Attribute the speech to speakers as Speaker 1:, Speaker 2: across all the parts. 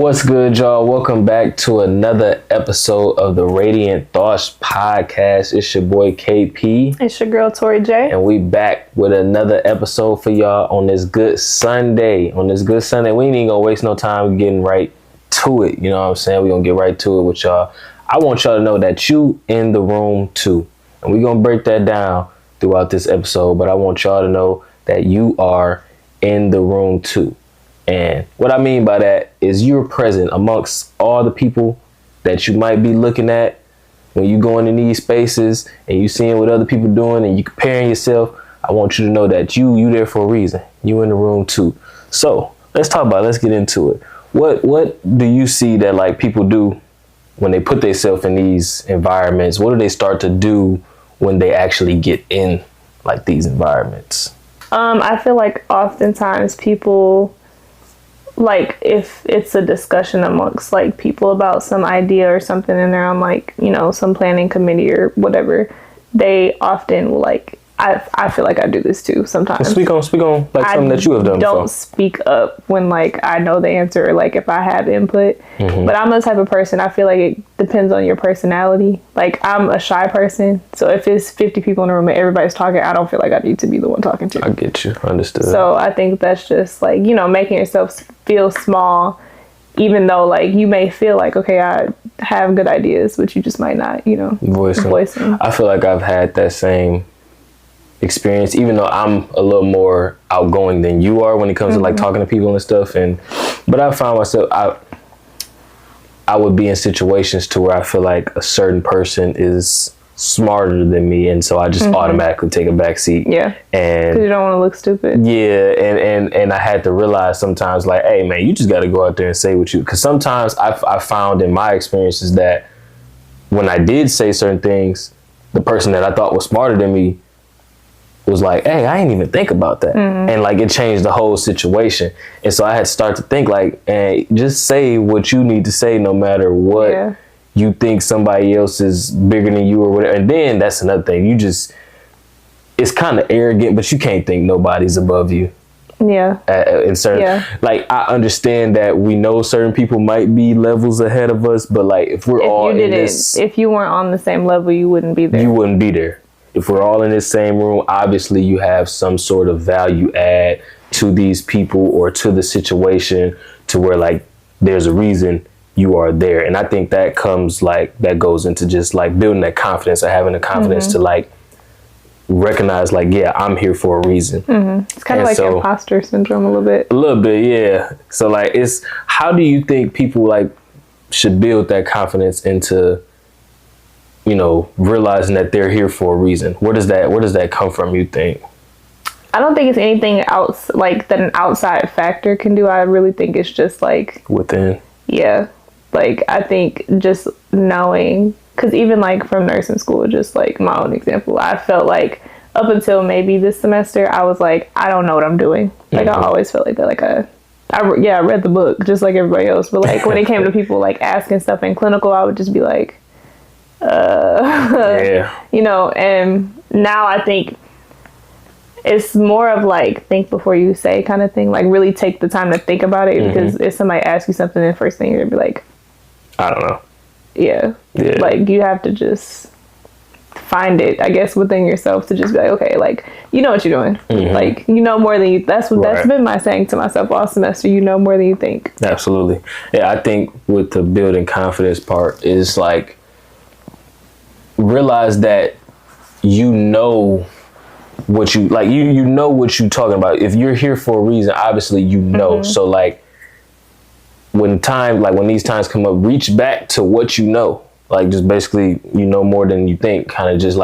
Speaker 1: What's good, y'all? Welcome back to another episode of the Radiant Thoughts Podcast. It's your boy KP.
Speaker 2: It's your girl Tori J.
Speaker 1: And we back with another episode for y'all on this good Sunday. We ain't even gonna waste no time getting right to it. You know what I'm saying? We're gonna get right to it with y'all. I want y'all to know that you in the room too. And we're gonna break that down throughout this episode. But I want y'all to know that you are in the room too. And what I mean by that is you're present amongst all the people that you might be looking at when you going in these spaces and you seeing what other people doing and you comparing yourself. I want you to know that you there for a reason. You in the room too. So let's get into it. What do you see that like people do when they put themselves in these environments? What do they start to do when they actually get in like these environments?
Speaker 2: I feel like oftentimes people, like if it's a discussion amongst like people about some idea or something and they're on like, you know, some planning committee or whatever, they often will like, I feel like I do this too sometimes.
Speaker 1: Speak on like something that you have done
Speaker 2: don't
Speaker 1: before.
Speaker 2: Speak up when like I know the answer or like if I have input. Mm-hmm. But I'm the type of person, I feel like it depends on your personality. Like I'm a shy person. So if it's 50 people in the room and everybody's talking, I don't feel like I need to be the one talking to.
Speaker 1: I get you. Understood.
Speaker 2: So I think that's just like, you know, making yourself feel small, even though like you may feel like, okay, I have good ideas, but you just might not, you know, voice them.
Speaker 1: I feel like I've had that same experience, even though I'm a little more outgoing than you are when it comes to like talking to people and stuff. But I found myself, I would be in situations to where I feel like a certain person is smarter than me, and so I just automatically take a back seat.
Speaker 2: Yeah,
Speaker 1: and
Speaker 2: because you don't want to look stupid.
Speaker 1: Yeah, and I had to realize sometimes like, hey man, you just got to go out there and say what you, because sometimes I found in my experiences that when I did say certain things, the person that I thought was smarter than me was like, hey, I didn't even think about that. And like it changed the whole situation. And so I had to start to think like, hey, just say what you need to say no matter what you think somebody else is bigger than you or whatever. And then that's another thing. It's kind of arrogant, but you can't think nobody's above you.
Speaker 2: Yeah.
Speaker 1: In certain, like I understand that we know certain people might be levels ahead of us, but like if we're all in this,
Speaker 2: if you weren't on the same level, you wouldn't be there.
Speaker 1: You wouldn't be there. If we're all in this same room, obviously you have some sort of value add to these people or to the situation to where like there's a reason you are there. And I think that goes into just like building that confidence or having the confidence to like recognize like, yeah, I'm here for a reason.
Speaker 2: It's kind of like imposter syndrome a little bit.
Speaker 1: A little bit, yeah. So like how do you think people like should build that confidence into, you know, realizing that they're here for a reason? Where does that come from, you think?
Speaker 2: I don't think it's anything else like that an outside factor can do. I really think it's just like
Speaker 1: within.
Speaker 2: Yeah. Like I think just knowing, because even like from nursing school, just like my own example, I felt like up until maybe this semester, I was like, I don't know what I'm doing. Like I always felt like that. Like I read the book just like everybody else. But like when it came to people like asking stuff in clinical, I would just be like, you know, and now I think it's more of like think before you say kind of thing, like really take the time to think about it, because if somebody asks you something, the first thing you're gonna be like, I don't know. Yeah. Like you have to just find it, I guess, within yourself to just be like, okay, like you know what you're doing. Like you know more than you, that's been my saying to myself all semester, you know more than you think.
Speaker 1: Absolutely. Yeah, I think with the building confidence part is like realize that you know what you like, you know what you talking about. If you're here for a reason, obviously you know. So like when these times come up, reach back to what you know. Like just basically you know more than you think. Kind of just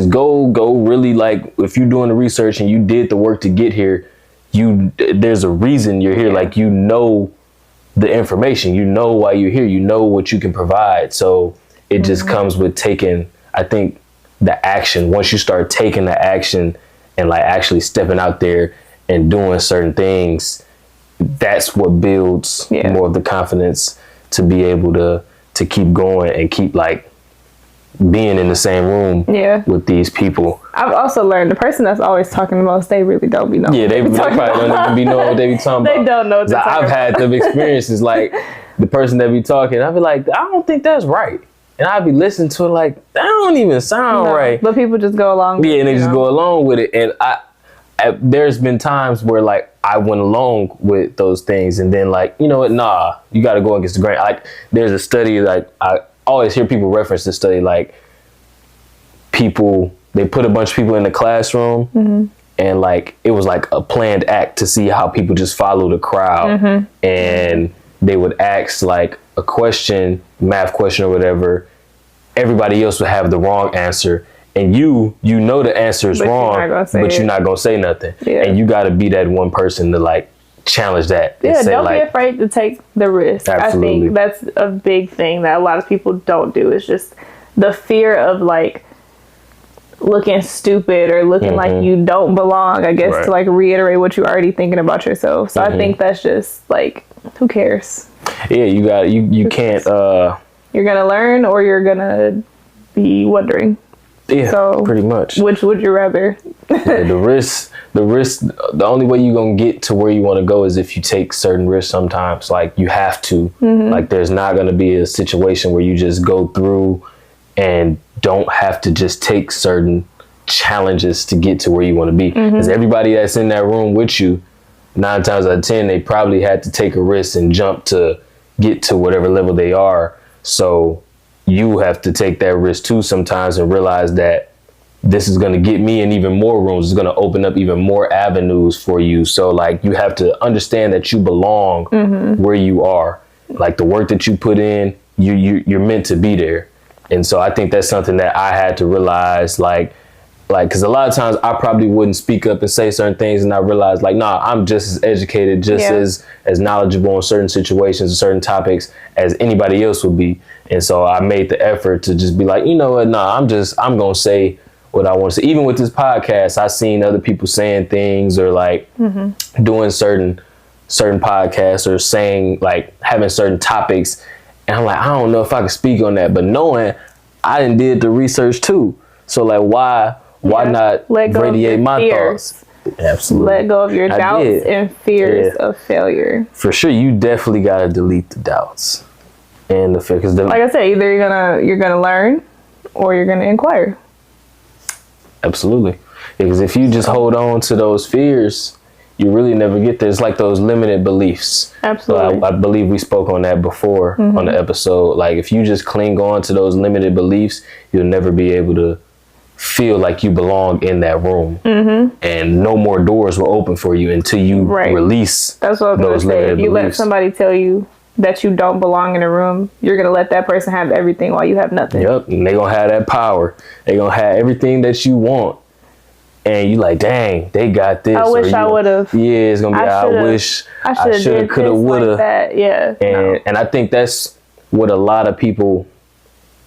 Speaker 1: go really, like if you're doing the research and you did the work to get here, there's a reason you're here. Like you know the information, you know why you're here, you know what you can provide. So it just comes with taking, I think, the action. Once you start taking the action and like actually stepping out there and doing certain things, that's what builds more of the confidence to be able to keep going and keep like being in the same room with these people.
Speaker 2: I've also learned the person that's always talking the most, they really don't be knowing.
Speaker 1: Yeah, they probably don't even be knowing what they be talking about.
Speaker 2: They don't know what they're talking
Speaker 1: I've had them experiences, like the person that be talking, I'll be like, I don't think that's right. And I'll be listening to it like, that don't even sound right.
Speaker 2: But people just go along with it.
Speaker 1: Yeah, and they just go along with it. And there's been times where like I went along with those things, and then like, you know what, nah, you got to go against the grain. Like there's a study, like I always hear people reference this study, like they put a bunch of people in the classroom and like it was like a planned act to see how people just follow the crowd. And they would ask like a question, math question or whatever. Everybody else would have the wrong answer. And you know the answer is wrong, but you're not gonna say nothing. Yeah. And you gotta be that one person to like challenge that.
Speaker 2: Yeah,
Speaker 1: say,
Speaker 2: don't
Speaker 1: like,
Speaker 2: be afraid to take the risk.
Speaker 1: Absolutely.
Speaker 2: I think that's a big thing that a lot of people don't do. It's just the fear of like looking stupid or looking like you don't belong, I guess, to like reiterate what you're already thinking about yourself. So I think that's just like, who cares? Yeah,
Speaker 1: you can't
Speaker 2: you're gonna learn or you're gonna be wondering.
Speaker 1: Yeah, so pretty much.
Speaker 2: Which would you rather?
Speaker 1: The risk, the only way you're going to get to where you want to go is if you take certain risks sometimes. Like, you have to. Like, there's not going to be a situation where you just go through and don't have to just take certain challenges to get to where you want to be. Because everybody that's in that room with you, 9 times out of 10, they probably had to take a risk and jump to get to whatever level they are. So you have to take that risk too sometimes and realize that this is going to get me in even more rooms. It's going to open up even more avenues for you. So like, you have to understand that you belong where you are. Like the work that you put in, you're meant to be there. And so I think that's something that I had to realize, like, because a lot of times I probably wouldn't speak up and say certain things, and I realized like, nah, I'm just as educated, just as knowledgeable in certain situations and certain topics as anybody else would be. And so I made the effort to just be like, you know what, nah, I'm going to say what I want to say. Even with this podcast, I've seen other people saying things or like doing certain podcasts or saying like having certain topics. And I'm like, I don't know if I can speak on that, but knowing I did the research too. So like, why not radiate my thoughts? Absolutely.
Speaker 2: Let go of your doubts and fears of failure.
Speaker 1: For sure, you definitely gotta delete the doubts and the fear.
Speaker 2: Like I said, either you're gonna learn or you're gonna inquire.
Speaker 1: Absolutely, because if you just hold on to those fears, you really never get there. It's like those limited beliefs.
Speaker 2: Absolutely.
Speaker 1: So I believe we spoke on that before on the episode. Like if you just cling on to those limited beliefs, you'll never be able to feel like you belong in that room, and no more doors will open for you until you release.
Speaker 2: That's what I was
Speaker 1: those
Speaker 2: gonna say. If you
Speaker 1: beliefs.
Speaker 2: let somebody tell you that you don't belong in a room, you're gonna let that person have everything while you have nothing.
Speaker 1: Yep, and they gonna have that power. They gonna have everything that you want, and you like, dang, they got this.
Speaker 2: I wish I would have.
Speaker 1: Yeah, it's gonna be. I wish I should have, could have, would have.
Speaker 2: Like yeah,
Speaker 1: and I think that's what a lot of people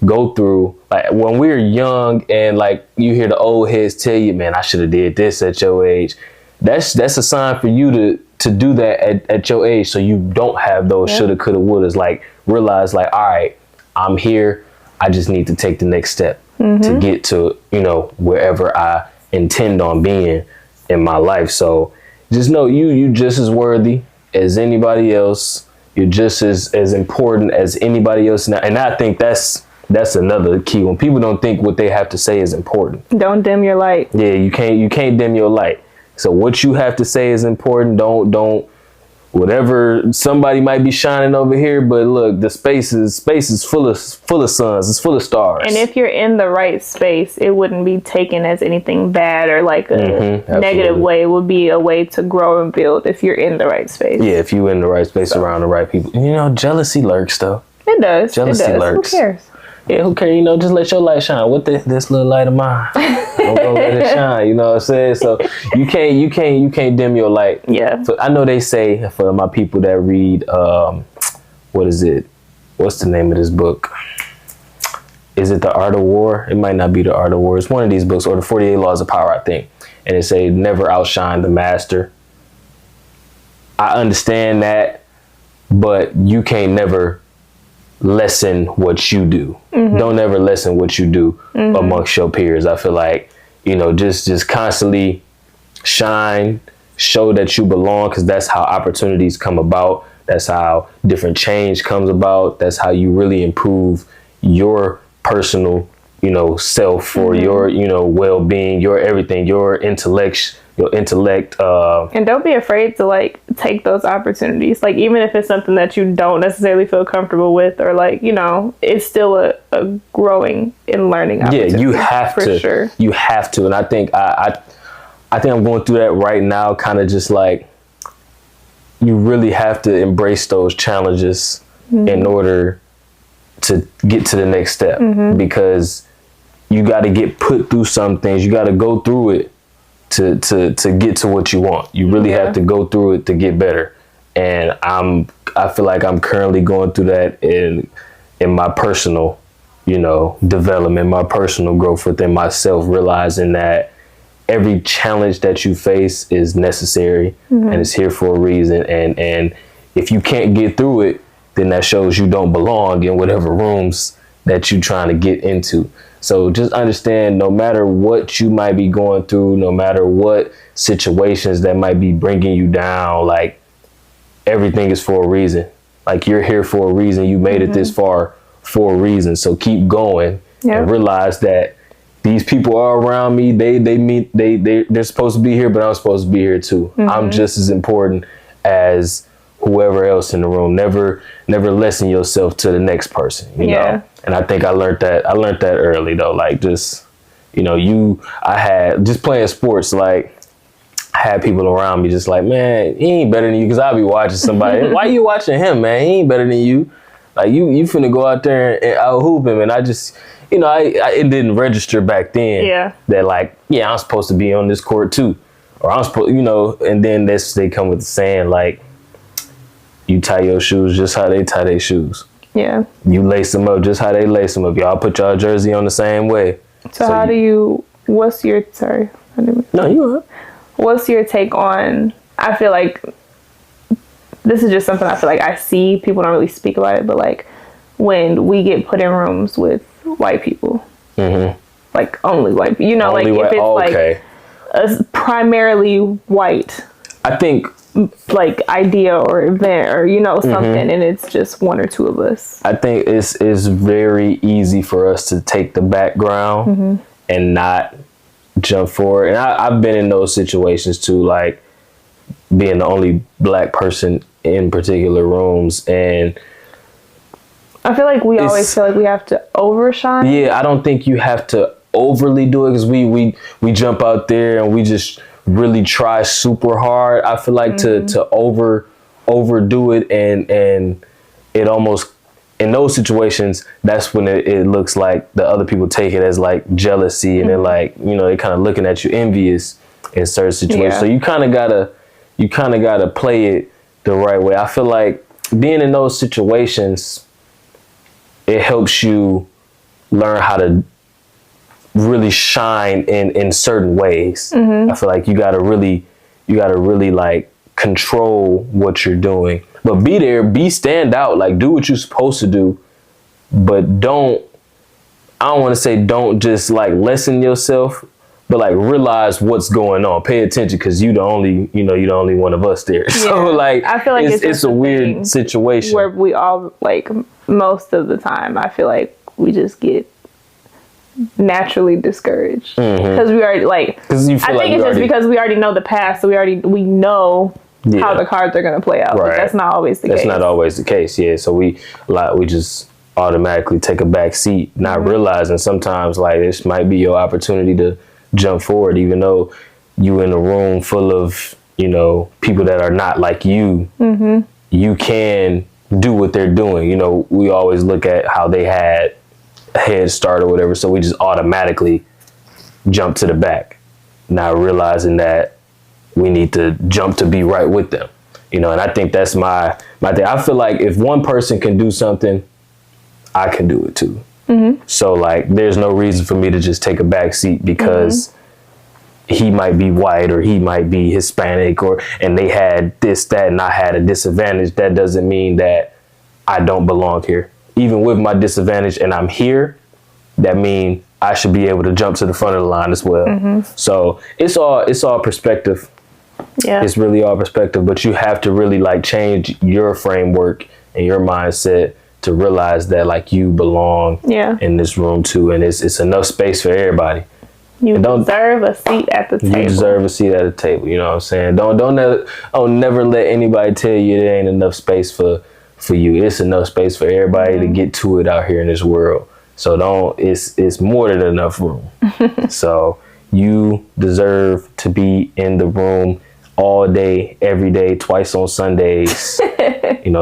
Speaker 1: go through. Like when we're young and like you hear the old heads tell you, man, I should have did this at your age. That's a sign for you to do that at your age, so you don't have those shoulda, coulda, wouldas. Like realize like, all right, I'm here. I just need to take the next step to get to, you know, wherever I intend on being in my life. So just know you just as worthy as anybody else. You're just as important as anybody else. And I think that's another key. When people don't think what they have to say is important.
Speaker 2: Don't dim your light.
Speaker 1: Yeah, you can't dim your light. So what you have to say is important. Don't whatever, somebody might be shining over here, but look, the space is full of suns. It's full of stars.
Speaker 2: And if you're in the right space, it wouldn't be taken as anything bad or like a negative way. It would be a way to grow and build if you're in the right space.
Speaker 1: Yeah, if you're in the right space around the right people. You know, jealousy lurks though.
Speaker 2: It does.
Speaker 1: Jealousy lurks.
Speaker 2: Who cares?
Speaker 1: Yeah, who cares? You know, just let your light shine. What this little light of mine? I'm gonna let it shine. You know what I'm saying? So you can't dim your light.
Speaker 2: Yeah.
Speaker 1: So I know they say, for my people that read, what is it? What's the name of this book? Is it The Art of War? It might not be The Art of War. It's one of these books, or The 48 Laws of Power, I think. And it say never outshine the master. I understand that, but you can't never lessen what you do. Don't ever lessen what you do amongst your peers. I feel like, just constantly shine, show that you belong, because that's how opportunities come about. That's how different change comes about. That's how you really improve your personal, self, for your, well-being, your everything, your intellect.
Speaker 2: And don't be afraid to like take those opportunities. Like, even if it's something that you don't necessarily feel comfortable with, or like, it's still a growing and learning opportunity.
Speaker 1: Yeah, you have to.
Speaker 2: For sure.
Speaker 1: You have to. And I think I think I'm going through that right now, kind of just like, you really have to embrace those challenges in order to get to the next step, because you got to get put through some things. You got to go through it to get to what you want. You really have to go through it to get better. And I feel like I'm currently going through that in my personal, development, my personal growth within myself, realizing that every challenge that you face is necessary and it's here for a reason. And if you can't get through it, then that shows you don't belong in whatever rooms that you're trying to get into. So just understand, no matter what you might be going through, no matter what situations that might be bringing you down, like, everything is for a reason. Like, you're here for a reason. You made it this far for a reason. So keep going and realize that these people are around me. They're supposed to be here, but I'm supposed to be here too. I'm just as important as whoever else in the room. Never lessen yourself to the next person, you know? And I think I learned that early though. Like, just, I had just playing sports, like, I had people around me just like, man, he ain't better than you, because I'll be watching somebody. Why you watching him, man? He ain't better than you. Like, you finna go out there and out hoop him. And I just, it didn't register back then that, like, I'm supposed to be on this court too. Or I'm supposed, and then they come with the saying, like, you tie your shoes just how they tie their shoes. Yeah. You lace them up just how they lace them up. Y'all put y'all jersey on the same way.
Speaker 2: So how do you, what's your, sorry.
Speaker 1: No, you are.
Speaker 2: What's your take on, I feel like this is just something I feel like I see, people don't really speak about it, but like when we get put in rooms with white people, like only white people, like if it's like a primarily white,
Speaker 1: I think,
Speaker 2: like idea or event or something, and it's just one or two of us. I
Speaker 1: think it's very easy for us to take the background and not jump forward. And I've been in those situations too, like being the only black person in particular rooms, and
Speaker 2: I feel like we always feel like we have to overshine.
Speaker 1: Yeah, I don't think you have to overly do it, because we jump out there and we just really try super hard. I feel like to overdo it, and it almost, in those situations, that's when it looks like the other people take it as like jealousy, and they're like, they're kind of looking at you envious in certain situations. So you kind of gotta play it the right way. I feel like being in those situations, it helps you learn how to really shine in certain ways. I feel like you gotta really like control what you're doing, but be stand out, like do what you're supposed to do, but I don't want to say don't just like lessen yourself, but like realize what's going on, pay attention, because you the only one of us there. So like, I feel like it's a weird situation
Speaker 2: where we all, like, most of the time, I feel like we just get naturally discouraged because we already, like, I think it's just because we already know the past, so we know how the cards are going to play out. Right. But that's not always the case.
Speaker 1: That's not always the case. Yeah. So we just automatically take a back seat, not realizing sometimes like this might be your opportunity to jump forward, even though you in a room full of people that are not like you. You can do what they're doing. We always look at how they had a head start or whatever, so we just automatically jump to the back, not realizing that we need to jump to be right with them. And I think that's my thing. I feel like if one person can do something, I can do it too. So like, there's no reason for me to just take a back seat because he might be white or he might be Hispanic, and they had this, that, and I had a disadvantage. That doesn't mean that I don't belong here. even with my disadvantage and I'm here, that means I should be able to jump to the front of the line as well. So it's all perspective.
Speaker 2: Yeah.
Speaker 1: It's really all perspective, but you have to really like change your framework and your mindset to realize that like you belong in this room too, and it's enough space for everybody.
Speaker 2: You deserve a seat at the table.
Speaker 1: You deserve a seat at the table. You know what I'm saying? Don't never let anybody tell you there ain't enough space for you. It's enough space for everybody to get to it out here in this world. So it's more than enough room. So you deserve to be in the room all day, every day, twice on Sundays,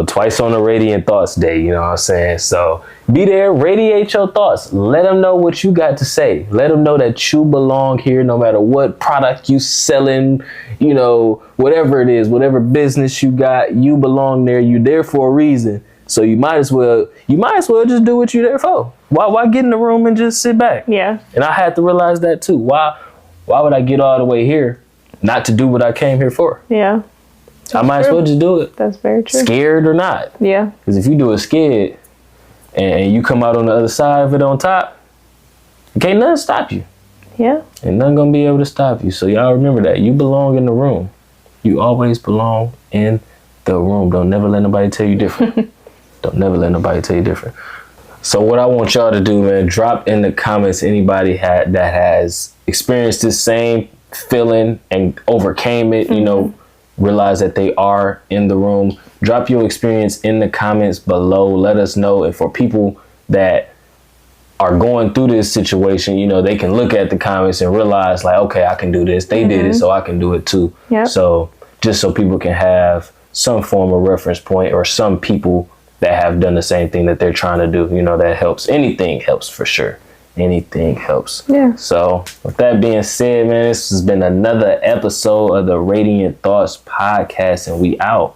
Speaker 1: twice on the Radiant Thoughts Day, you know what I'm saying? So be there, radiate your thoughts. Let them know what you got to say. Let them know that you belong here no matter what product you selling, whatever it is, whatever business you got, you belong there. You there for a reason. So you might as well just do what you're there for. Why get in the room and just sit back?
Speaker 2: Yeah.
Speaker 1: And I had to realize that too. Why would I get all the way here not to do what I came here for?
Speaker 2: Yeah.
Speaker 1: I might as well just do it.
Speaker 2: That's very true.
Speaker 1: Scared or not.
Speaker 2: Yeah.
Speaker 1: Because if you do it scared and you come out on the other side of it on top, can't nothing stop you.
Speaker 2: Yeah.
Speaker 1: Ain't nothing gonna be able to stop you. So y'all remember that. You belong in the room. You always belong in the room. Don't never let nobody tell you different. Don't never let nobody tell you different. So what I want y'all to do, man, drop in the comments anybody that has experienced this same feeling and overcame it, realize that they are in the room. Drop your experience in the comments below. Let us know. And for people that are going through this situation, they can look at the comments and realize like, okay, I can do this. They did it, so I can do it too.
Speaker 2: Yep.
Speaker 1: So just so people can have some form of reference point, or some people that have done the same thing that they're trying to do, that helps. Anything helps for sure. Anything helps.
Speaker 2: Yeah.
Speaker 1: So with that being said, man, this has been another episode of the Radiant Thoughts podcast, and we out.